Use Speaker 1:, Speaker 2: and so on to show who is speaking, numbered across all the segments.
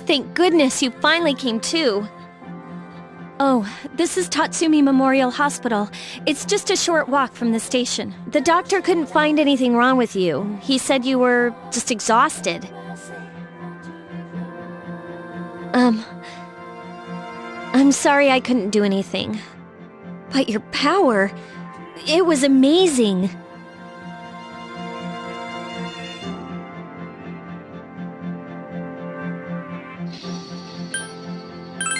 Speaker 1: Thank goodness you finally came to. Oh, this is Tatsumi Memorial Hospital. It's just a short walk from the station. The doctor couldn't find anything wrong with you. He said you were just exhausted. I'm sorry I couldn't do anything. But your power, it was amazing.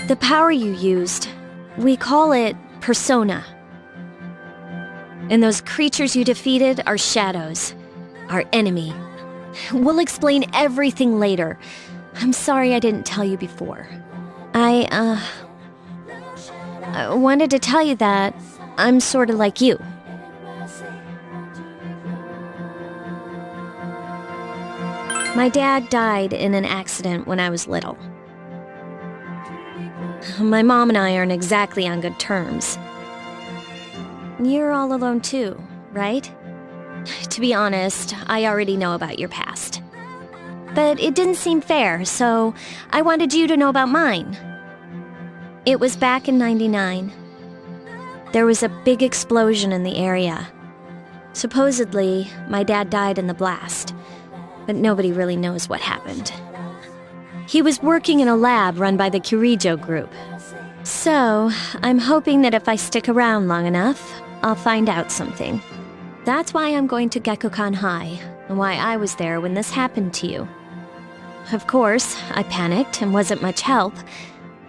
Speaker 1: The power you used, we call it persona. And those creatures you defeated are shadows, our enemy. We'll explain everything later. I'm sorry I didn't tell you before. I wanted to tell you that I'm sort of like you. My dad died in an accident when I was little. My mom and I aren't exactly on good terms. You're all alone too, right? To be honest, I already know about your past. But it didn't seem fair, so I wanted you to know about mine. It was back in '99. There was a big explosion in the area. Supposedly, my dad died in the blast, but nobody really knows what happened. He was working in a lab run by the Kirijo group. So, I'm hoping that if I stick around long enough, I'll find out something. That's why I'm going to Gekukan High, and why I was there when this happened to you. Of course, I panicked and wasn't much help.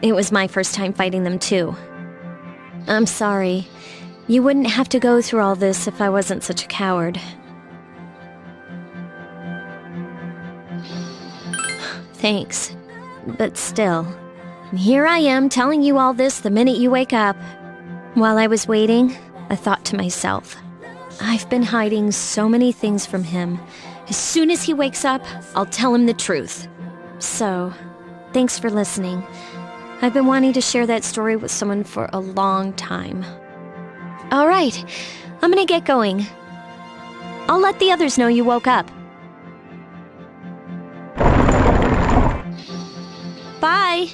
Speaker 1: It was my first time fighting them too. I'm sorry. You wouldn't have to go through all this if I wasn't such a coward. Thanks. But still, here I am telling you all this the minute you wake up. While I was waiting, I thought to myself, I've been hiding so many things from him. As soon as he wakes up, I'll tell him the truth. So, thanks for listening. I've been wanting to share that story with someone for a long time. All right, I'm gonna get going. I'll let the others know you woke up. Bye!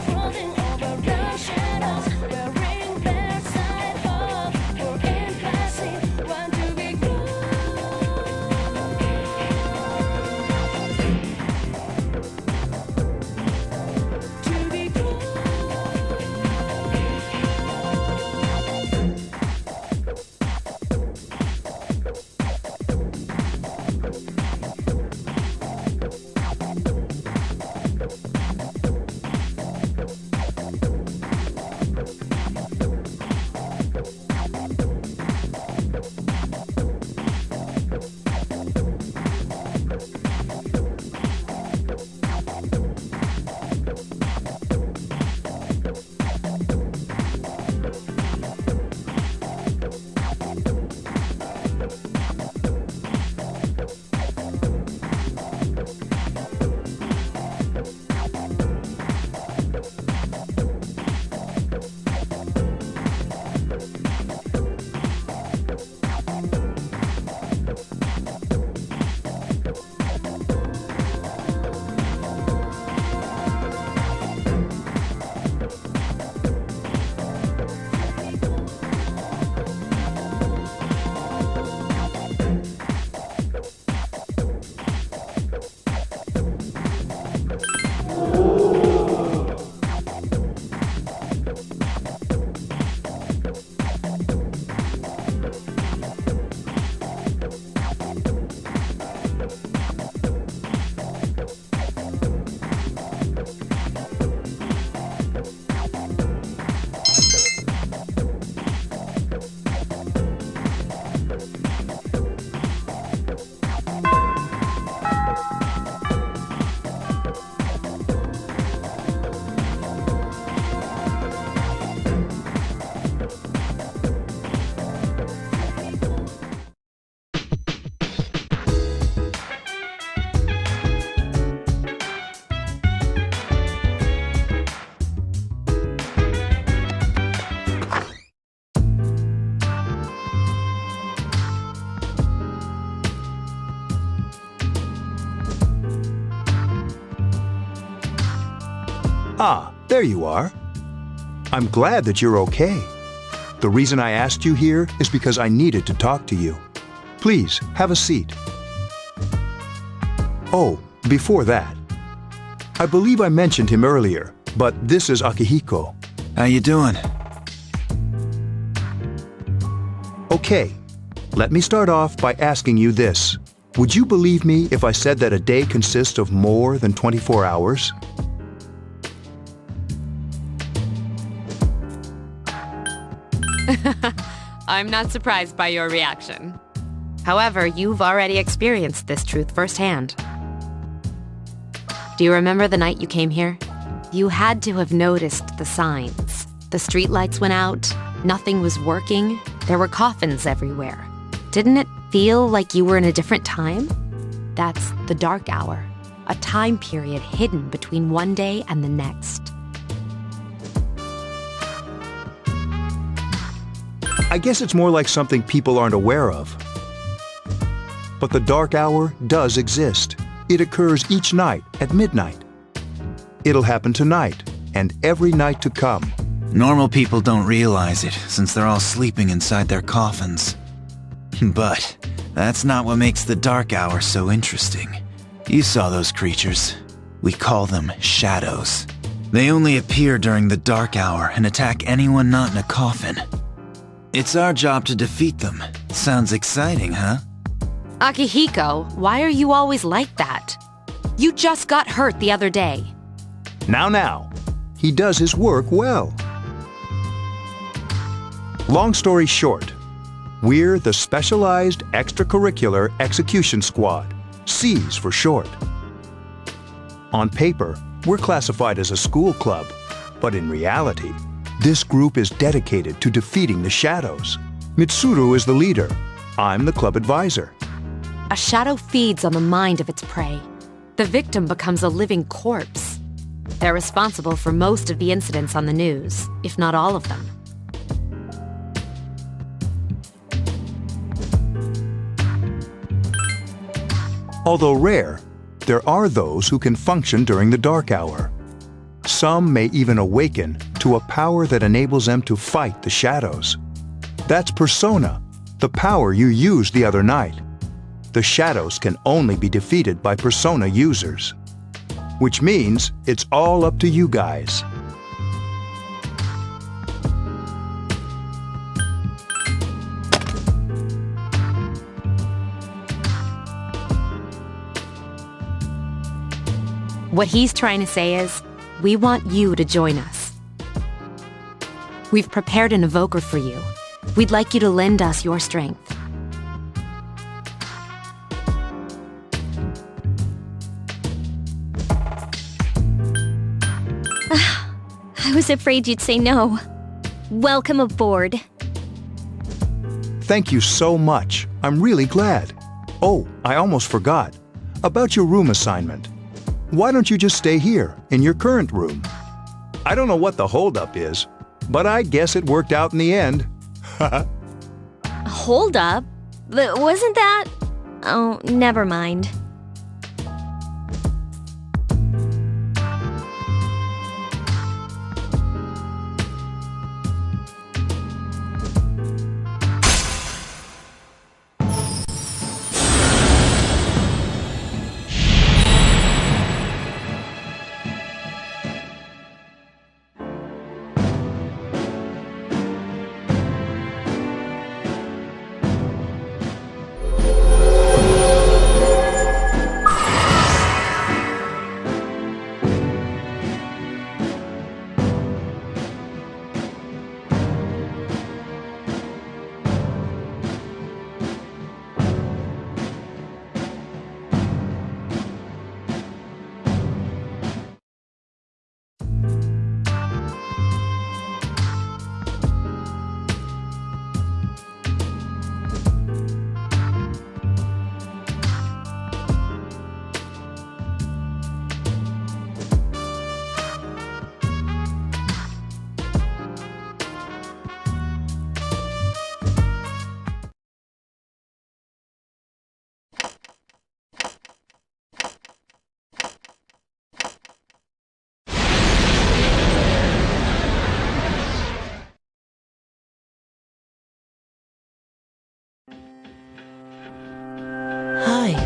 Speaker 2: Crawling over the shadows, wearing bare side. Ah, there you are. I'm glad that you're okay. The reason I asked you here is because I needed to talk to you. Please, have a seat. Oh, before that, I believe I mentioned him earlier, but this is Akihiko.
Speaker 3: How you doing?
Speaker 2: Okay, let me start off by asking you this. Would you believe me if I said that a day consists of more than 24 hours?
Speaker 4: I'm not surprised by your reaction. However, you've already experienced this truth firsthand. Do you remember the night you came here? You had to have noticed the signs. The streetlights went out, nothing was working, there were coffins everywhere. Didn't it feel like you were in a different time? That's the dark hour, a time period hidden between one day and the next.
Speaker 2: I guess it's more like something people aren't aware of. But the dark hour does exist. It occurs each night at midnight. It'll happen tonight and every night to come.
Speaker 3: Normal people don't realize it, since they're all sleeping inside their coffins. But that's not what makes the dark hour so interesting. You saw those creatures. We call them shadows. They only appear during the dark hour and attack anyone not in a coffin. It's our job to defeat them. Sounds exciting, huh?
Speaker 4: Akihiko, why are you always like that? You just got hurt the other day.
Speaker 2: Now, he does his work well. Long story short, we're the Specialized Extracurricular Execution Squad, SEAS for short. On paper, we're classified as a school club, but in reality, this group is dedicated to defeating the shadows. Mitsuru is the leader. I'm the club advisor.
Speaker 4: A shadow feeds on the mind of its prey. The victim becomes a living corpse. They're responsible for most of the incidents on the news, if not all of them.
Speaker 2: Although rare, there are those who can function during the dark hour. Some may even awaken to a power that enables them to fight the shadows. That's Persona, the power you used the other night. The shadows can only be defeated by Persona users. Which means it's all up to you guys.
Speaker 4: What he's trying to say is, we want you to join us. We've prepared an evoker for you. We'd like you to lend us your strength.
Speaker 1: I was afraid you'd say no. Welcome aboard.
Speaker 2: Thank you so much. I'm really glad. Oh, I almost forgot. About your room assignment. Why don't you just stay here, in your current room? I don't know what the holdup is, but I guess it worked out in the end.
Speaker 1: Hold up? Wasn't that... Oh, never mind.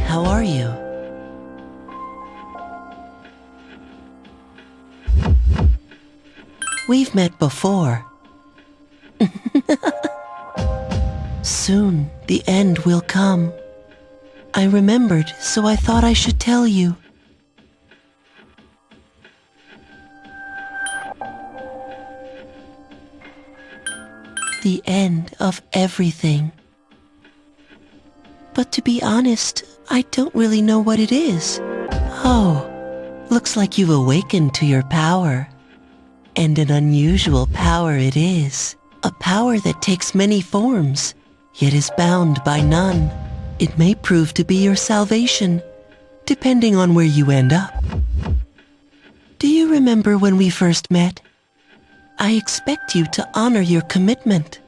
Speaker 5: how are you? We've met before. Soon, the end will come. I remembered, so I thought I should tell you. The end of everything. But to be honest, I don't really know what it is. Oh, looks like you've awakened to your power. And an unusual power it is. A power that takes many forms, yet is bound by none. It may prove to be your salvation, depending on where you end up. Do you remember when we first met? I expect you to honor your commitment.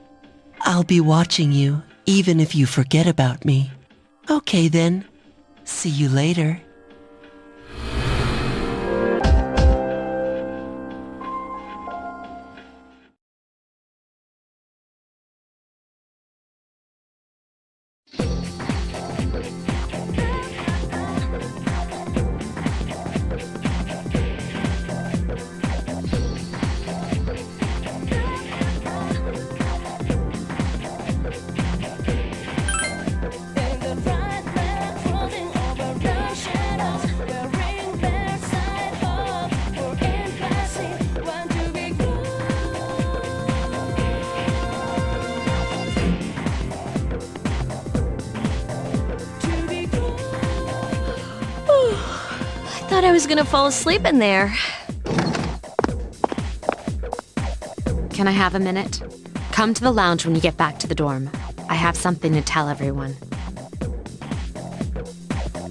Speaker 5: I'll be watching you, even if you forget about me. Okay then, see you later.
Speaker 1: Thought I was gonna fall asleep in there.
Speaker 4: Can I have a minute? Come to the lounge when you get back to the dorm. I have something to tell everyone.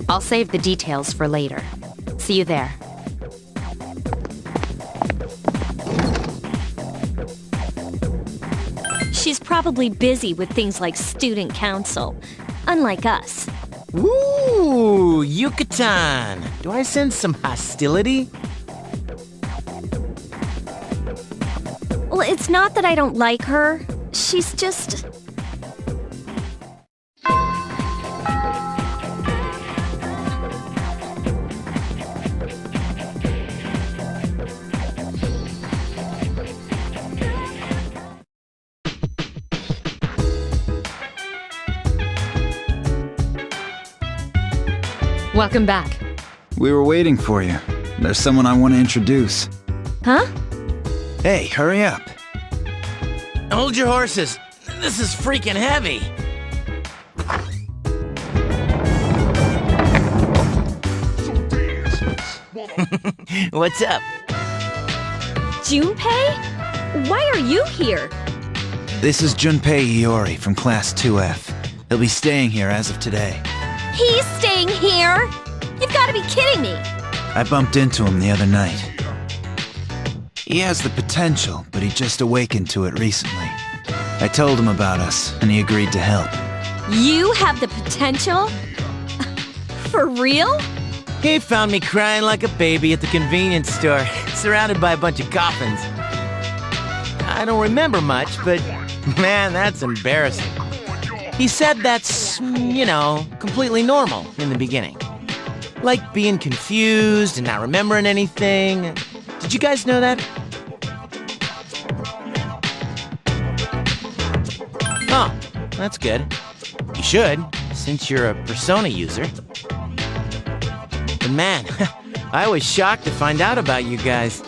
Speaker 4: I'll save the details for later. See you there.
Speaker 1: She's probably busy with things like student council, unlike us.
Speaker 6: Ooh, Yucatan! Do I sense some hostility?
Speaker 1: Well, it's not that I don't like her. She's just...
Speaker 4: Welcome back.
Speaker 3: We were waiting for you. There's someone I want to introduce.
Speaker 1: Huh?
Speaker 3: Hey, hurry up.
Speaker 6: Hold your horses. This is freaking heavy. What's up?
Speaker 1: Junpei? Why are you here?
Speaker 3: This is Junpei Iori from Class 2F. He'll be staying here as of today.
Speaker 1: He's staying here? You've got to be kidding me.
Speaker 3: I bumped into him the other night. He has the potential, but he just awakened to it recently. I told him about us, and he agreed to help.
Speaker 1: You have the potential? For real?
Speaker 6: He found me crying like a baby at the convenience store, surrounded by a bunch of coffins. I don't remember much, but man, that's embarrassing. He said that's, completely normal in the beginning. Like being confused and not remembering anything. Did you guys know that? Oh, that's good. You should, since you're a Persona user. But man, I was shocked to find out about you guys.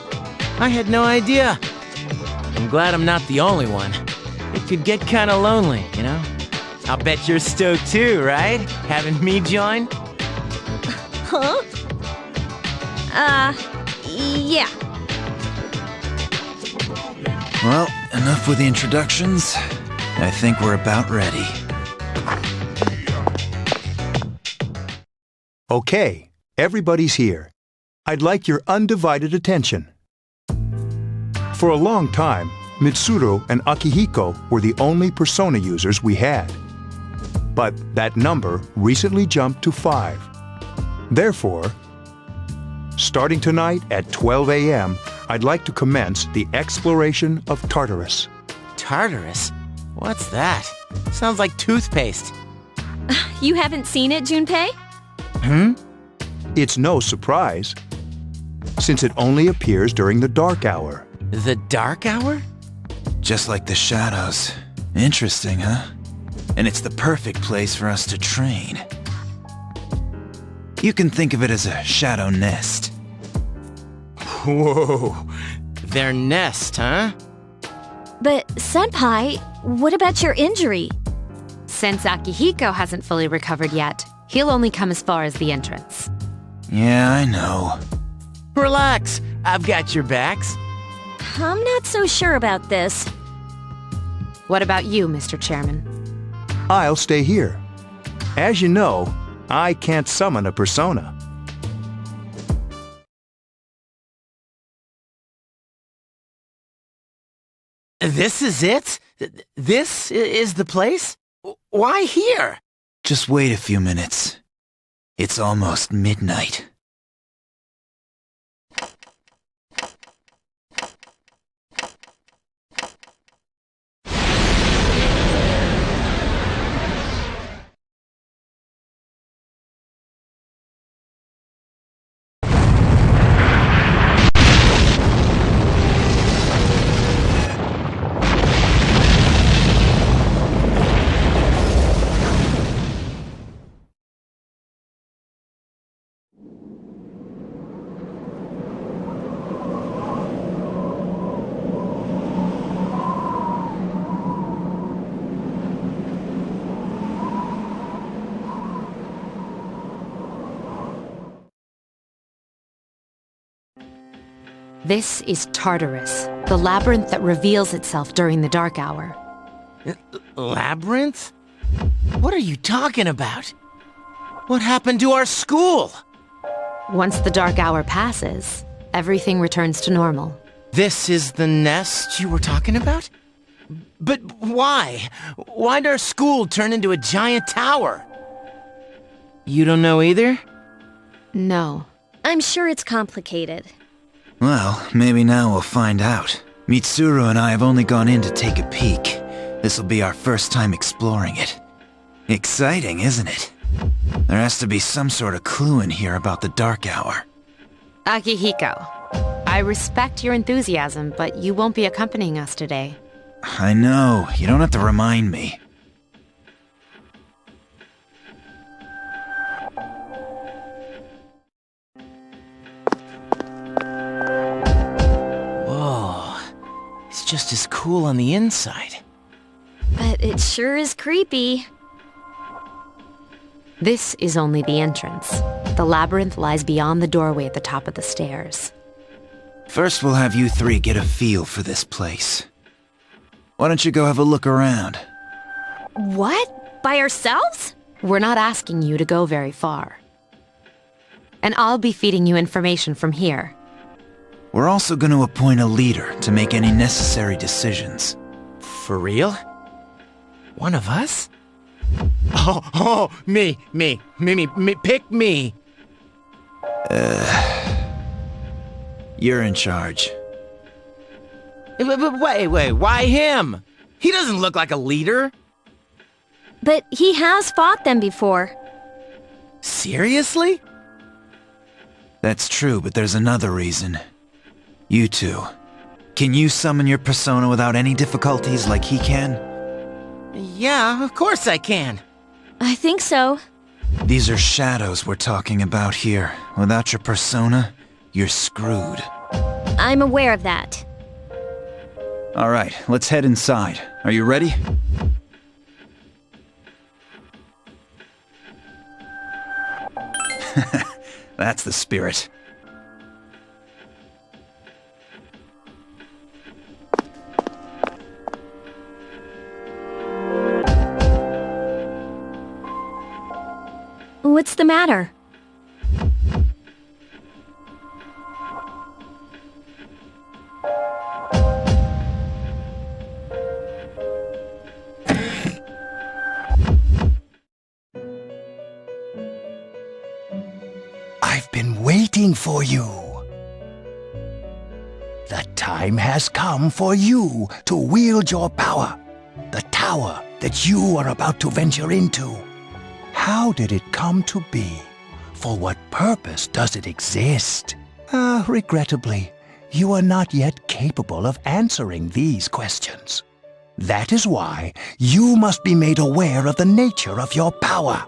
Speaker 6: I had no idea. I'm glad I'm not the only one. It could get kinda lonely, you know? I'll bet you're stoked too, right? Having me join?
Speaker 1: Huh? Yeah.
Speaker 3: Well, enough with the introductions. I think we're about ready.
Speaker 2: Okay, everybody's here. I'd like your undivided attention. For a long time, Mitsuru and Akihiko were the only Persona users we had. But that number recently jumped to 5. Therefore, starting tonight at 12 a.m., I'd like to commence the exploration of Tartarus.
Speaker 6: Tartarus? What's that? Sounds like toothpaste.
Speaker 1: You haven't seen it, Junpei?
Speaker 2: It's no surprise, since it only appears during the dark hour.
Speaker 6: The dark hour?
Speaker 3: Just like the shadows. Interesting, huh? And it's the perfect place for us to train. You can think of it as a shadow nest.
Speaker 6: Whoa. Their nest, huh?
Speaker 1: But, Senpai, what about your injury?
Speaker 4: Since Akihiko hasn't fully recovered yet, he'll only come as far as the entrance.
Speaker 3: Yeah, I know.
Speaker 6: Relax. I've got your backs.
Speaker 1: I'm not so sure about this.
Speaker 4: What about you, Mr. Chairman?
Speaker 2: I'll stay here. As you know, I can't summon a persona.
Speaker 6: This is it? This is the place? Why here?
Speaker 3: Just wait a few minutes. It's almost midnight.
Speaker 4: This is Tartarus, the labyrinth that reveals itself during the dark hour.
Speaker 6: Labyrinth? What are you talking about? What happened to our school?
Speaker 4: Once the dark hour passes, everything returns to normal.
Speaker 6: This is the nest you were talking about? But why? Why'd our school turn into a giant tower? You don't know either?
Speaker 4: No.
Speaker 1: I'm sure it's complicated.
Speaker 3: Well, maybe now we'll find out. Mitsuru and I have only gone in to take a peek. This'll be our first time exploring it. Exciting, isn't it? There has to be some sort of clue in here about the dark hour.
Speaker 4: Akihiko, I respect your enthusiasm, but you won't be accompanying us today.
Speaker 3: I know, you don't have to remind me.
Speaker 6: It's just as cool on the inside.
Speaker 1: But it sure is creepy.
Speaker 4: This is only the entrance. The labyrinth lies beyond the doorway at the top of the stairs.
Speaker 3: First, we'll have you three get a feel for this place. Why don't you go have a look around?
Speaker 1: What? By ourselves?
Speaker 4: We're not asking you to go very far. And I'll be feeding you information from here.
Speaker 3: We're also going to appoint a leader to make any necessary decisions.
Speaker 6: For real? One of us? Me, pick me.
Speaker 3: You're in charge.
Speaker 6: But wait, why him? He doesn't look like a leader.
Speaker 1: But he has fought them before.
Speaker 6: Seriously?
Speaker 3: That's true, but there's another reason. You two. Can you summon your persona without any difficulties like he can?
Speaker 6: Yeah, of course I can.
Speaker 1: I think so.
Speaker 3: These are shadows we're talking about here. Without your persona, you're screwed.
Speaker 1: I'm aware of that.
Speaker 3: Alright, let's head inside. Are you ready? That's the spirit.
Speaker 1: What's the matter?
Speaker 7: I've been waiting for you. The time has come for you to wield your power. The tower that you are about to venture into. How did it come to be? For what purpose does it exist?
Speaker 2: Regrettably, you are not yet capable of answering these questions. That is why you must be made aware of the nature of your power.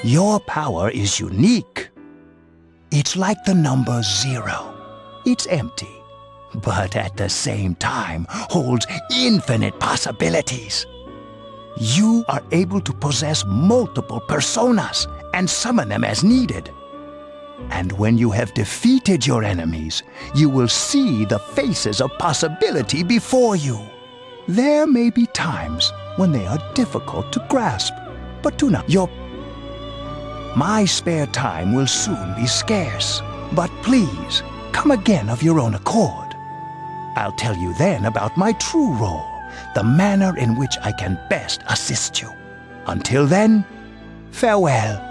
Speaker 2: Your power is unique. It's like the number 0. It's empty, but at the same time holds infinite possibilities. You are able to possess multiple personas and summon them as needed. And when you have defeated your enemies, you will see the faces of possibility before you. There may be times when they are difficult to grasp, but do not. My spare time will soon be scarce, but please, come again of your own accord. I'll tell you then about my true role, the manner in which I can best assist you. Until then, farewell.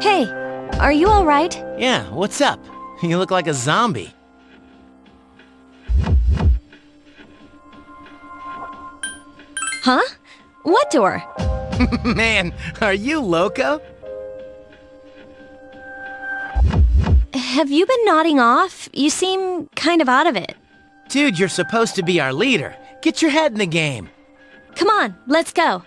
Speaker 1: Hey, are you all right?
Speaker 6: Yeah, what's up? You look like a zombie.
Speaker 1: Huh? What door?
Speaker 6: Man, are you loco?
Speaker 1: Have you been nodding off? You seem kind of out of it.
Speaker 6: Dude, you're supposed to be our leader. Get your head in the game.
Speaker 1: Come on, let's go.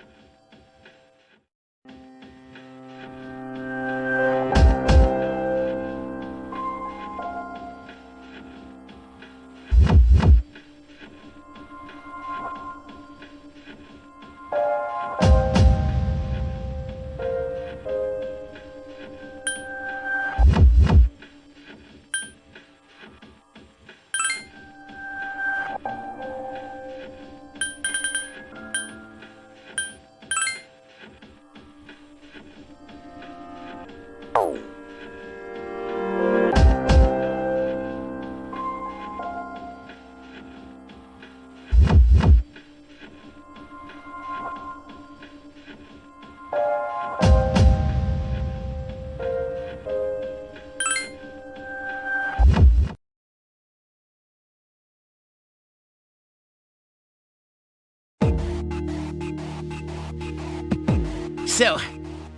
Speaker 6: So,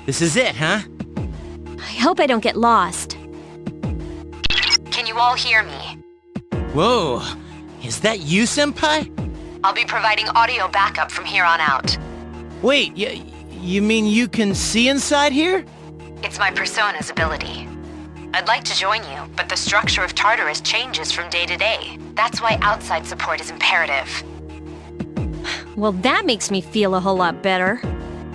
Speaker 6: this is it, huh?
Speaker 1: I hope I don't get lost.
Speaker 4: Can you all hear me?
Speaker 6: Whoa, is that you, Senpai?
Speaker 4: I'll be providing audio backup from here on out.
Speaker 6: Wait, you mean you can see inside here?
Speaker 4: It's my persona's ability. I'd like to join you, but the structure of Tartarus changes from day to day. That's why outside support is imperative.
Speaker 1: Well, that makes me feel a whole lot better.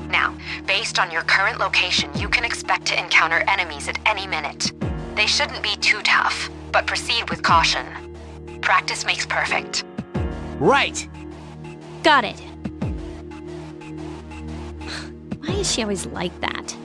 Speaker 4: Now, based on your current location, you can expect to encounter enemies at any minute. They shouldn't be too tough, but proceed with caution. Practice makes perfect.
Speaker 6: Right.
Speaker 1: Got it. Why is she always like that?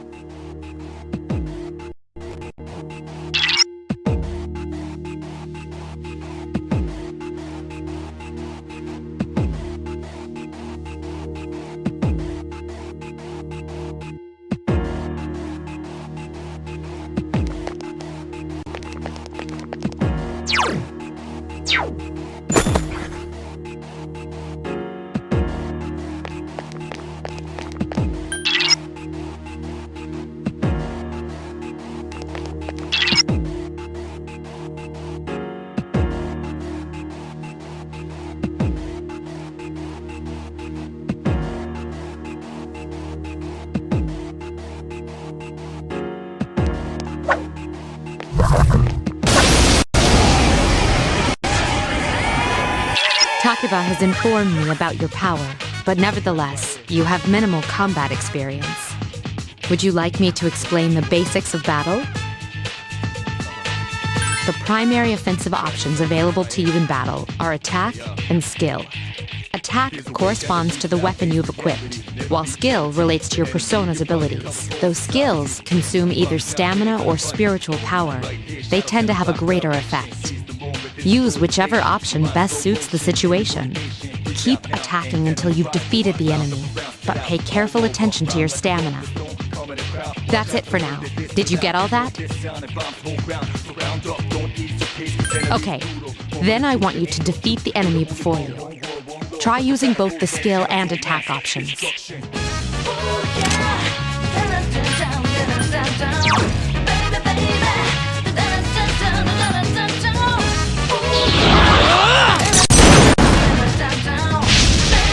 Speaker 4: Takiba has informed me about your power, but nevertheless, you have minimal combat experience. Would you like me to explain the basics of battle? The primary offensive options available to you in battle are attack and skill. Attack corresponds to the weapon you've equipped, while skill relates to your persona's abilities. Those skills consume either stamina or spiritual power. They tend to have a greater effect. Use whichever option best suits the situation. Keep attacking until you've defeated the enemy, but pay careful attention to your stamina. That's it for now. Did you get all that? Okay, then I want you to defeat the enemy before you. Try using both the skill and attack options.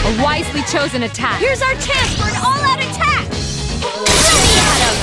Speaker 4: A wisely chosen attack.
Speaker 1: Here's our chance for an all-out attack! Ready, Adam!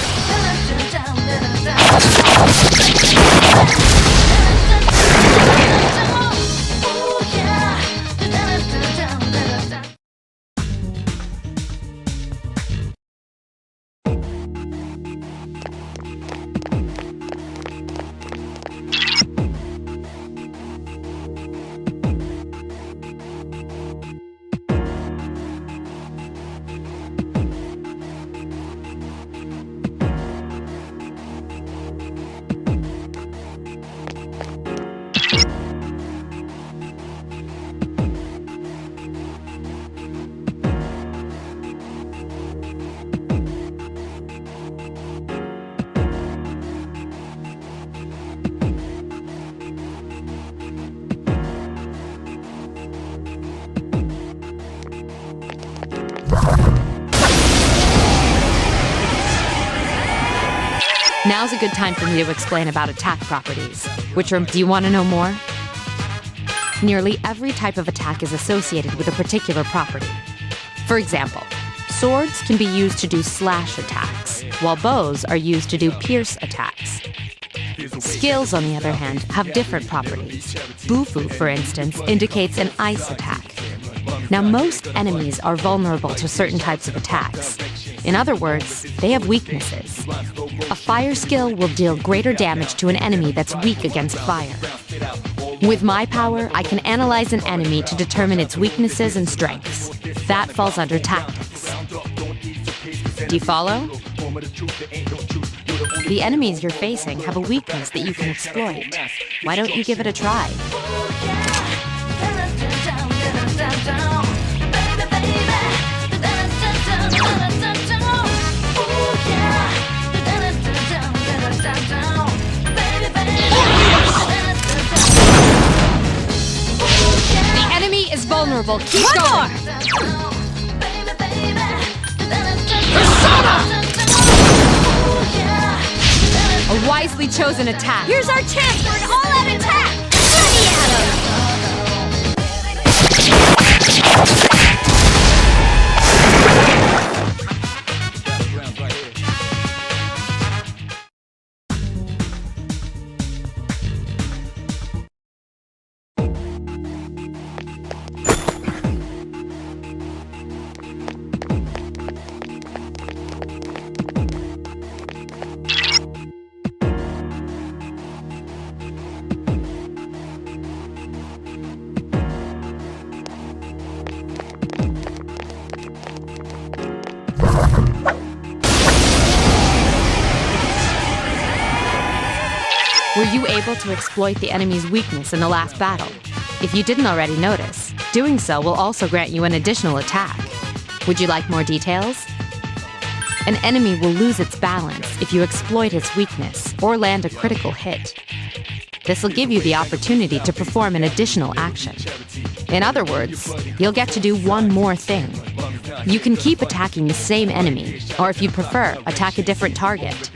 Speaker 4: Now's a good time for me to explain about attack properties. Do you want to know more? Nearly every type of attack is associated with a particular property. For example, swords can be used to do slash attacks, while bows are used to do pierce attacks. Skills, on the other hand, have different properties. Bufu, for instance, indicates an ice attack. Now, most enemies are vulnerable to certain types of attacks. In other words, they have weaknesses. A fire skill will deal greater damage to an enemy that's weak against fire. With my power, I can analyze an enemy to determine its weaknesses and strengths. That falls under tactics. Do you follow? The enemies you're facing have a weakness that you can exploit. Why don't you give it a try? The enemy is vulnerable. Keep going. Persona! A wisely chosen attack.
Speaker 1: Here's our chance for an all-out attack! Ready, Adam!
Speaker 4: Were you able to exploit the enemy's weakness in the last battle? If you didn't already notice, doing so will also grant you an additional attack. Would you like more details? An enemy will lose its balance if you exploit its weakness or land a critical hit. This will give you the opportunity to perform an additional action. In other words, you'll get to do one more thing. You can keep attacking the same enemy, or if you prefer, attack a different target.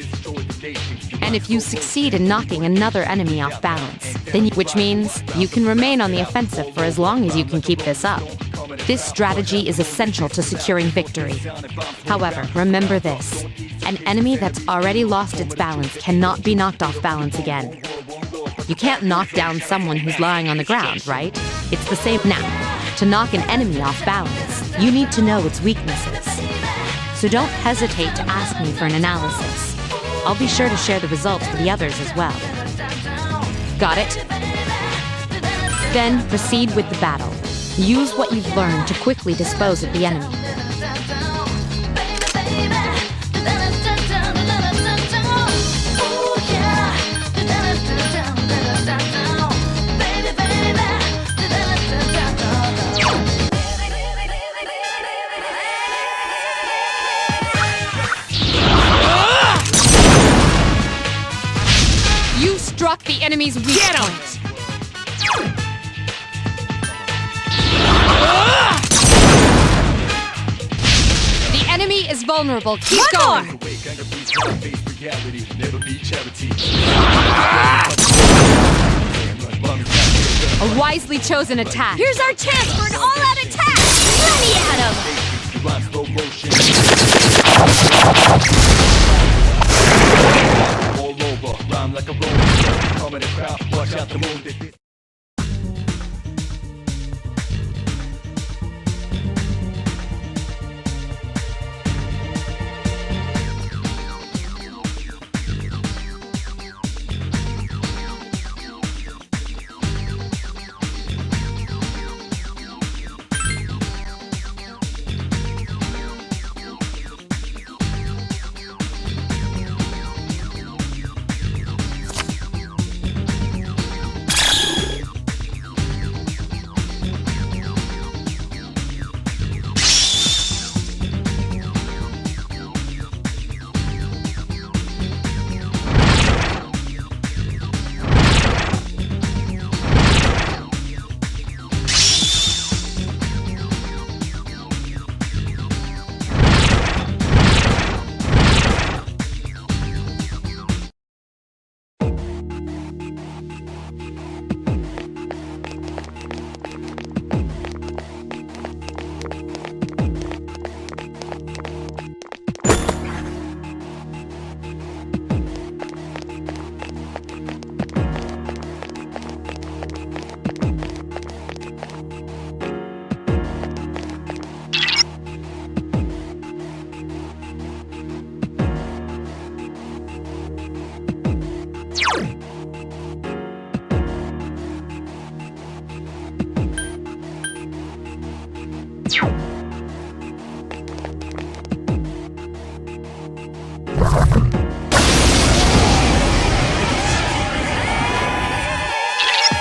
Speaker 4: And if you succeed in knocking another enemy off balance, which means you can remain on the offensive for as long as you can keep this up. This strategy is essential to securing victory. However, remember this. An enemy that's already lost its balance cannot be knocked off balance again. You can't knock down someone who's lying on the ground, right? It's the same now. To knock an enemy off balance, you need to know its weaknesses. So don't hesitate to ask me for an analysis. I'll be sure to share the results with the others as well. Got it? Then proceed with the battle. Use what you've learned to quickly dispose of the enemy. struck the enemy's weak point. The enemy is vulnerable. Keep going. A wisely chosen attack.
Speaker 1: Here's our chance for an all-out attack! Let me at him!
Speaker 8: All over, rhyme like a roller. Come in the crowd, watch out the moon.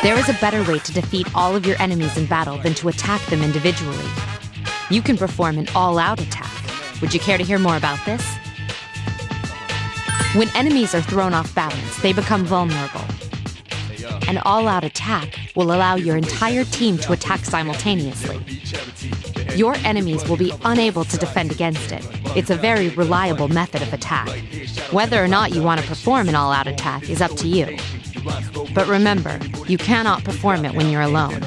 Speaker 4: There is a better way to defeat all of your enemies in battle than to attack them individually. You can perform an all-out attack. Would you care to hear more about this? When enemies are thrown off balance, they become vulnerable. An all-out attack will allow your entire team to attack simultaneously. Your enemies will be unable to defend against it. It's a very reliable method of attack. Whether or not you want to perform an all-out attack is up to you. But remember, you cannot perform it when you're alone.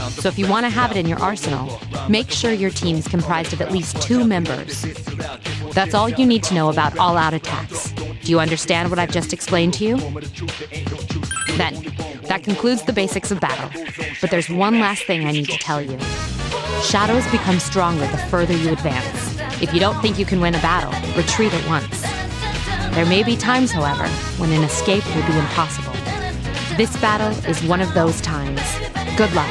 Speaker 4: So if you want to have it in your arsenal, make sure your team is comprised of at least 2 members. That's all you need to know about all-out attacks. Do you understand what I've just explained to you? Then, that concludes the basics of battle. But there's one last thing I need to tell you. Shadows become stronger the further you advance. If you don't think you can win a battle, retreat at once. There may be times, however, when an escape will be impossible. This battle is one of those times. Good luck.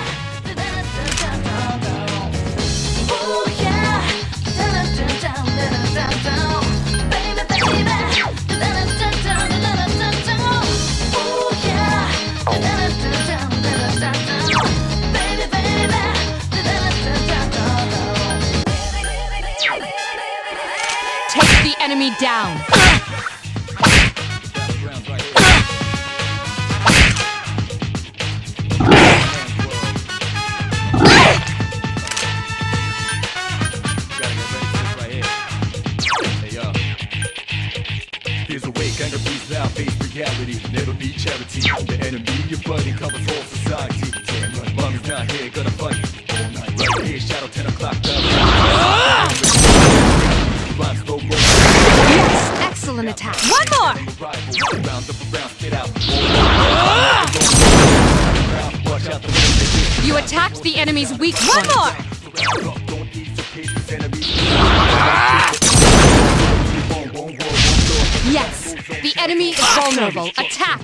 Speaker 4: Take the enemy down.
Speaker 8: Never be charity. The enemy you're fighting covers all society. Mommy's not here, gonna fight all night. Right here, shadow 10 o'clock.
Speaker 4: Yes, excellent attack.
Speaker 1: One more!
Speaker 4: You attacked the enemy's weak point.
Speaker 1: One more!
Speaker 4: Yes, the enemy is vulnerable. Attack!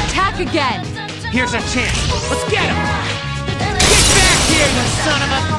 Speaker 4: Attack again!
Speaker 6: Here's our chance. Let's get him! Get back here, you son of a...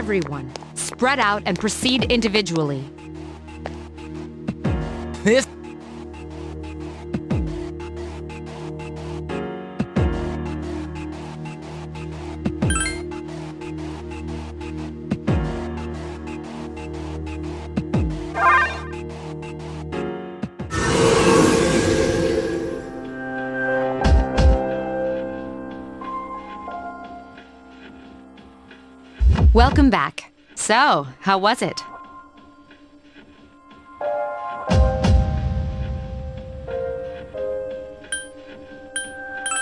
Speaker 4: everyone. Spread out and proceed individually.
Speaker 6: This...
Speaker 4: Welcome back. So, how was it?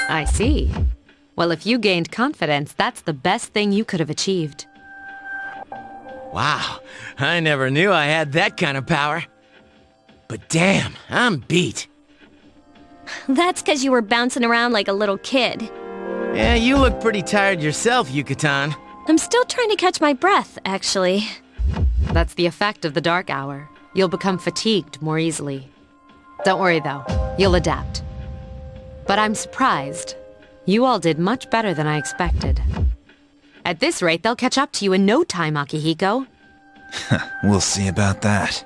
Speaker 4: I see. Well, if you gained confidence, that's the best thing you could have achieved.
Speaker 6: Wow, I never knew I had that kind of power. But damn, I'm beat.
Speaker 1: That's because you were bouncing around like a little kid.
Speaker 6: Yeah, you look pretty tired yourself, Yucatan.
Speaker 1: I'm still trying to catch my breath, actually.
Speaker 4: That's the effect of the dark hour. You'll become fatigued more easily. Don't worry, though. You'll adapt. But I'm surprised. You all did much better than I expected. At this rate, they'll catch up to you in no time, Akihiko.
Speaker 3: We'll see about that.